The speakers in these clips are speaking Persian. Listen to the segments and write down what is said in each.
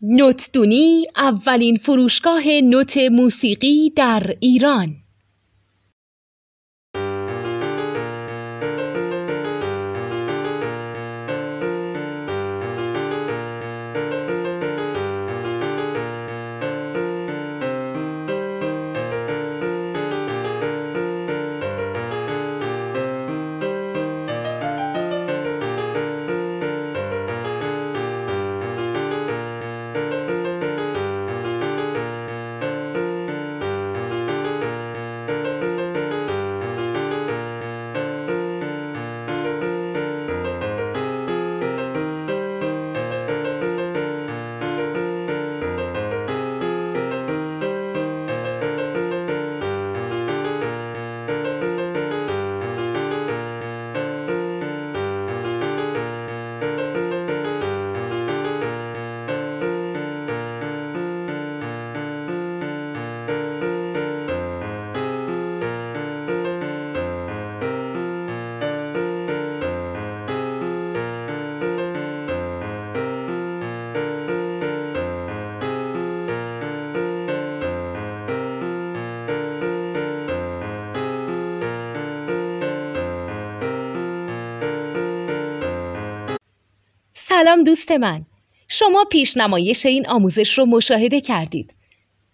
نوتدونی اولین فروشگاه نوت موسیقی در ایران. سلام دوست من، شما پیشنمایش این آموزش رو مشاهده کردید.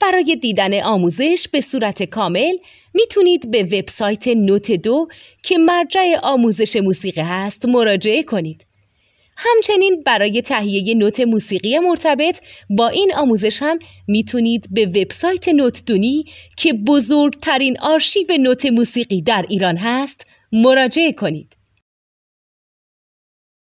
برای دیدن آموزش به صورت کامل میتونید به وبسایت نوت 2 که مرجع آموزش موسیقی هست مراجعه کنید. همچنین برای تهیه نوت موسیقی مرتبط با این آموزش هم میتونید به وبسایت نوتدونی که بزرگترین آرشیو نوت موسیقی در ایران هست مراجعه کنید.